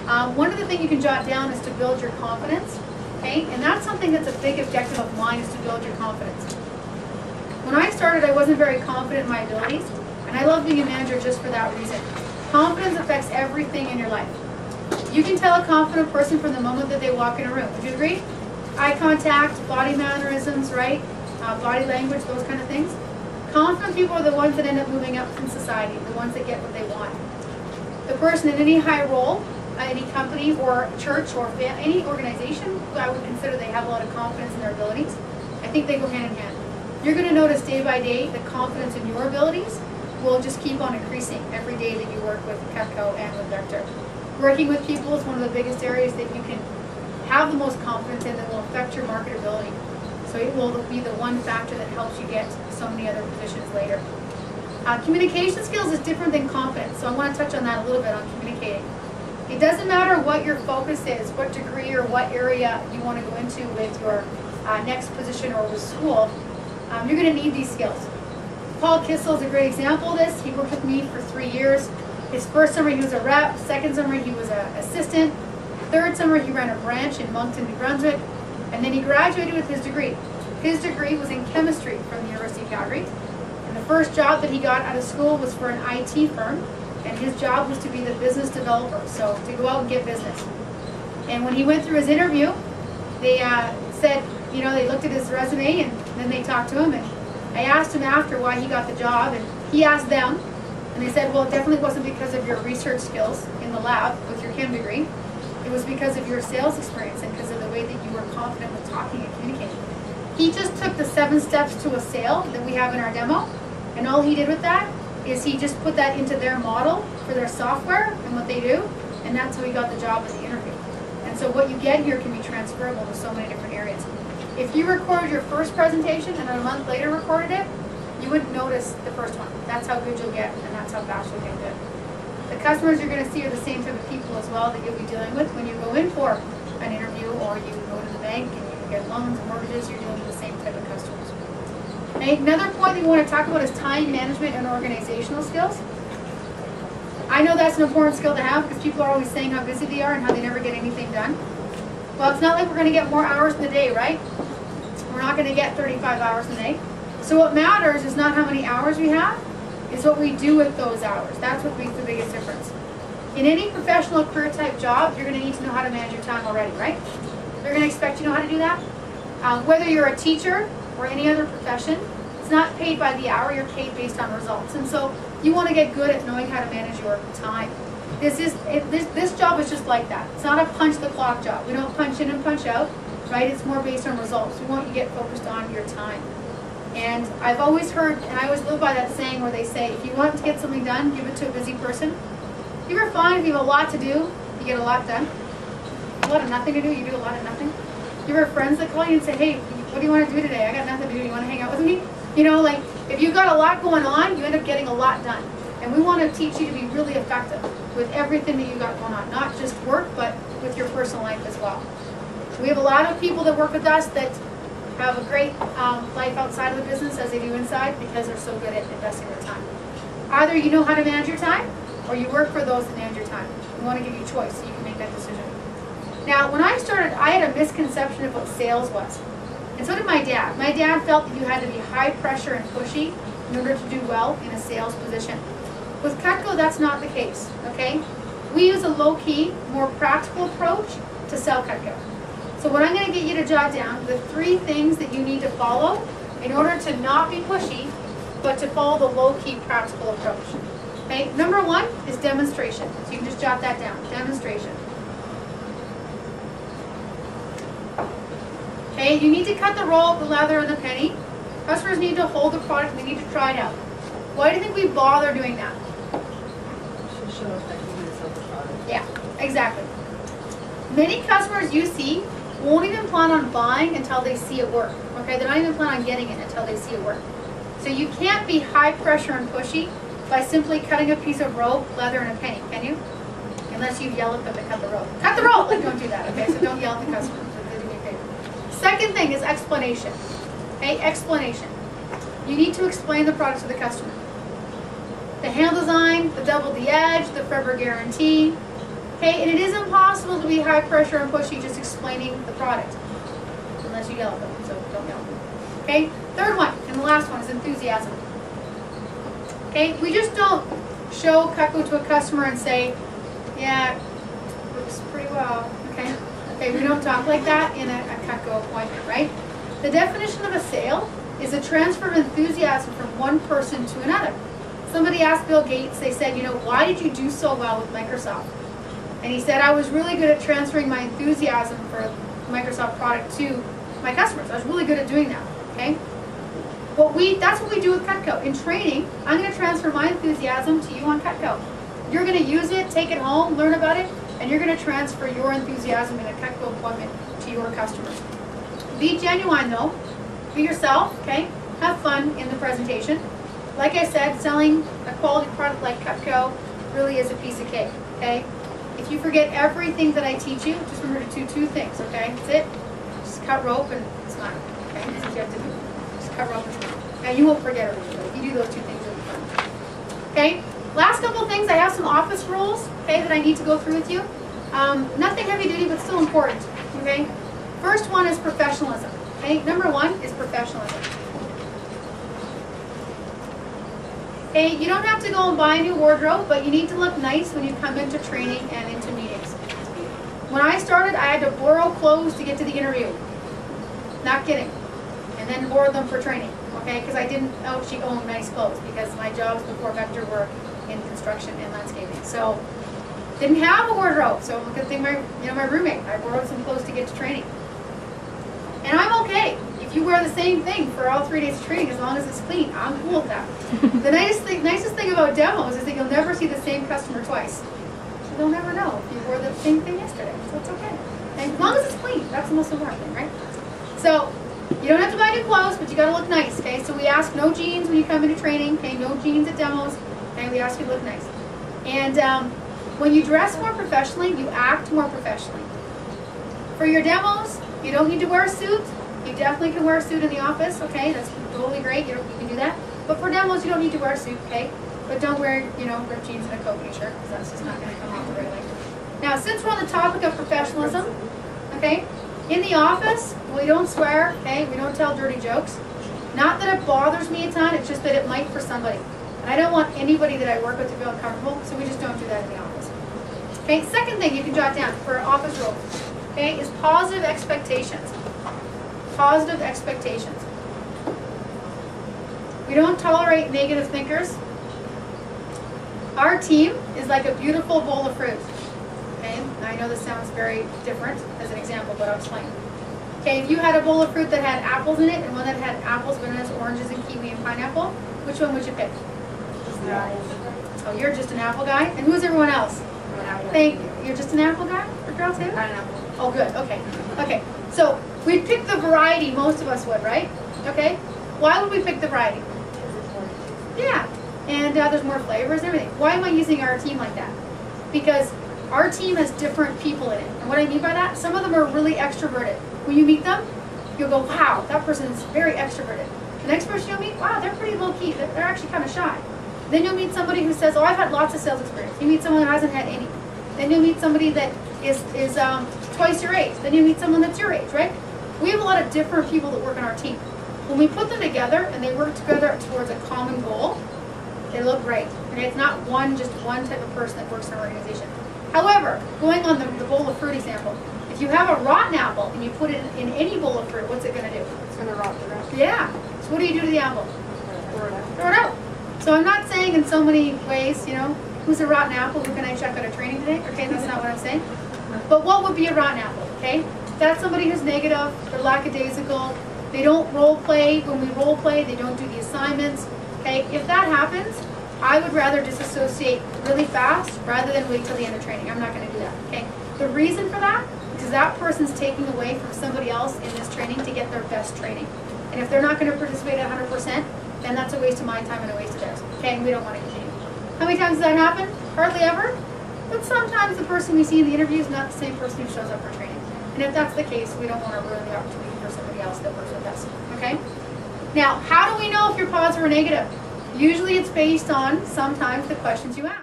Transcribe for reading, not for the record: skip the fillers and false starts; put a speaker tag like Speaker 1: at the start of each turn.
Speaker 1: One of the things you can jot down is to build your confidence, okay? And that's something that's a big objective of mine, is to build your confidence. When I started, I wasn't very confident in my abilities, and I love being a manager just for that reason. Confidence affects everything in your life. You can tell a confident person from the moment that they walk in a room. Would you agree? Eye contact, body mannerisms, right? Body language, those kind of things. Confident people are the ones that end up moving up in society, the ones that get what they want. The person in any high role, any company or church or any organization, I would consider they have a lot of confidence in their abilities. I think they go hand in hand. You're going to notice day by day the confidence in your abilities will just keep on increasing every day that you work with Cutco and with Vector. Working with people is one of the biggest areas that you can have the most confidence in that will affect your marketability. So it will be the one factor that helps you get so many other positions later. Communication skills is different than confidence, so I want to touch on that a little bit on communicating. It doesn't matter what your focus is, what degree or what area you want to go into with your next position or with school, you're going to need these skills. Paul Kissel is a great example of this. He worked with me for 3 years. His first summer he was a rep, second summer he was an assistant, third summer he ran a branch in Moncton, New Brunswick, and then he graduated with his degree. His degree was in chemistry from the University of Calgary. And the first job that he got out of school was for an IT firm, and his job was to be the business developer, so to go out and get business. And when he went through his interview, they said, you know, they looked at his resume and then they talked to him, and I asked him after why he got the job, and he asked them, and they said, well, it definitely wasn't because of your research skills in the lab with your chem degree. It was because of your sales experience and because of the way that you were confident with talking and communicating. He just took the 7 steps to a sale that we have in our demo, and all he did with that is he just put that into their model for their software and what they do, and that's how he got the job at the interview. And so what you get here can be transferable to so many different areas. If you recorded your first presentation and then a month later recorded it, you wouldn't notice the first one. That's how good you'll get, and that's how fast you'll get good. The customers you're going to see are the same type of people as well that you'll be dealing with when you go in for an interview, or you go to the bank and you get loans and mortgages. You're dealing with the same type of customers. Okay, another point that we want to talk about is time management and organizational skills. I know that's an important skill to have because people are always saying how busy they are and how they never get anything done. Well, it's not like we're going to get more hours in the day, right? We're not going to get 35 hours in a day. So what matters is not how many hours we have, it's what we do with those hours. That's what makes the biggest difference. In any professional career type job, you're going to need to know how to manage your time already, right? They're going to expect you to know how to do that. Whether you're a teacher or any other profession, it's not paid by the hour, you're paid based on results. And so you want to get good at knowing how to manage your time. This job is just like that. It's not a punch the clock job. We don't punch in and punch out, right? It's more based on results. We want you to get focused on your time. And I've always heard, and I always live by that saying where they say, if you want to get something done, give it to a busy person. You ever find if you have a lot to do, you get a lot done? A lot of nothing to do, you do a lot of nothing? You ever have friends that call you and say, hey, what do you want to do today? I got nothing to do. You want to hang out with me? You know, like, if you've got a lot going on, you end up getting a lot done. And we want to teach you to be really effective with everything that you got going on. Not just work, but with your personal life as well. We have a lot of people that work with us that have a great life outside of the business as they do inside because they're so good at investing their time. Either you know how to manage your time, or you work for those that manage your time. We want to give you a choice so you can make that decision. Now, when I started, I had a misconception of what sales was. And so did my dad. My dad felt that you had to be high pressure and pushy in order to do well in a sales position. With Cutco, that's not the case, okay? We use a low-key, more practical approach to sell Cutco. So what I'm going to get you to jot down, the 3 things that you need to follow in order to not be pushy, but to follow the low-key practical approach. Okay, number 1 is demonstration. So you can just jot that down, demonstration. Okay, you need to cut the roll, the leather, and the penny. Customers need to hold the product and they need to try it out. Why do you think we bother doing that?
Speaker 2: Show effectiveness of the product.
Speaker 1: Yeah, exactly. Many customers you see won't even plan on buying until they see it work. Okay, they're not even plan on getting it until they see it work. So you can't be high pressure and pushy by simply cutting a piece of rope, leather, and a penny, can you? Unless you yell at them to cut the rope. Cut the rope! Like, don't do that, okay? So don't yell at the customer. They're doing you a favor. Second thing is explanation. Okay, explanation. You need to explain the product to the customer. The handle design, the double D edge, the forever guarantee. Okay, and it is impossible to be high pressure and pushy just explaining the product. Unless you yell at them, so don't yell at them. Okay, third one, and the last one is enthusiasm. Okay, we just don't show Cutco to a customer and say, yeah, looks pretty well, okay? Okay, we don't talk like that in a Cutco appointment, right? The definition of a sale is a transfer of enthusiasm from one person to another. Somebody asked Bill Gates, they said, you know, why did you do so well with Microsoft? And he said, I was really good at transferring my enthusiasm for the Microsoft product to my customers. I was really good at doing that, okay? That's what we do with Cutco. In training, I'm going to transfer my enthusiasm to you on Cutco. You're going to use it, take it home, learn about it, and you're going to transfer your enthusiasm in a Cutco appointment to your customers. Be genuine though. Be yourself, okay? Have fun in the presentation. Like I said, selling a quality product like Cutco really is a piece of cake, okay? If you forget everything that I teach you, just remember to do two things, okay? That's it. Just cut rope and smile, okay? That's what you have to do. Just cut rope and smile. Now you won't forget everything, but if you do those two things, it'll be fun. Okay? Last couple of things, I have some office rules, okay, that I need to go through with you. Nothing heavy duty, but still important, okay? First one is professionalism, okay? Number one is professionalism. Okay, you don't have to go and buy a new wardrobe, but you need to look nice when you come into training and into meetings. When I started, I had to borrow clothes to get to the interview. Not kidding. And then borrow them for training, okay? Because I didn't actually own nice clothes because my jobs before Vector were in construction and landscaping. So, didn't have a wardrobe. So, good thing my roommate, I borrowed some clothes to get to training. And I'm okay. If you wear the same thing for all 3 days of training, as long as it's clean, I'm cool with that. The nicest thing about demos is that you'll never see the same customer twice. So they'll never know if you wore the same thing yesterday. So it's okay. And as long as it's clean, that's the most important thing, right? So you don't have to buy new clothes, but you got to look nice, okay? So we ask no jeans when you come into training, okay? No jeans at demos, okay? We ask you to look nice. And when you dress more professionally, you act more professionally. For your demos, you don't need to wear a suit. You definitely can wear a suit in the office, okay? That's totally great. You can do that. But for demos, you don't need to wear a suit, okay? But don't wear, ripped jeans and a coat and a shirt, because that's just not going to come off the right way. Now, since we're on the topic of professionalism, okay, in the office, we don't swear, okay? We don't tell dirty jokes. Not that it bothers me a ton, it's just that it might for somebody. And I don't want anybody that I work with to feel uncomfortable, so we just don't do that in the office. Okay, second thing you can jot down for office rules, okay, is positive expectations. Positive expectations. We don't tolerate negative thinkers. Our team is like a beautiful bowl of fruit. Okay, I know this sounds very different as an example, but I'll explain. Okay, if you had a bowl of fruit that had apples in it and one that had apples, bananas, oranges, and kiwi and pineapple, which one would you pick? Oh, you're just an apple guy? And who's everyone else? Thank you. You're just an apple guy? For girls too?
Speaker 2: Pineapple.
Speaker 1: Oh, good. Okay. Okay. So we'd pick the variety, most of us would, right? Okay. Why would we pick the variety? Yeah. And there's more flavors and everything. Why am I using our team like that? Because our team has different people in it. And what I mean by that, some of them are really extroverted. When you meet them, you'll go, wow, that person's very extroverted. The next person you'll meet, wow, they're pretty low-key. They're actually kind of shy. Then you'll meet somebody who says, oh, I've had lots of sales experience. You meet someone who hasn't had any. Then you'll meet somebody that is twice your age. Then you meet someone that's your age, right? We have a lot of different people that work on our team. When we put them together and they work together towards a common goal, they look great. Okay? It's not just one type of person that works in our organization. However, going on the bowl of fruit example, if you have a rotten apple and you put it in any bowl of fruit, what's it going to do?
Speaker 2: It's going to rot the rest.
Speaker 1: Yeah. So what do you do to the apple?
Speaker 2: Throw it out.
Speaker 1: Throw it out. So I'm not saying in so many ways, who's a rotten apple, who can I check out a training today? Okay, that's not what I'm saying. But what would be a rotten apple, okay? That's somebody who's negative, they're lackadaisical, they don't role play. When we role play, they don't do the assignments, okay? If that happens, I would rather disassociate really fast rather than wait till the end of training. I'm not going to do that, okay? The reason for that is that person's taking away from somebody else in this training to get their best training. And if they're not going to participate at 100%, then that's a waste of my time and a waste of theirs, okay? And we don't want to continue. How many times does that happen? Hardly ever. But sometimes the person we see in the interview is not the same person who shows up for training. And if that's the case, we don't want to ruin the opportunity for somebody else that works with us, okay? Now, how do we know if you're positive or negative? Usually it's based on sometimes the questions you ask.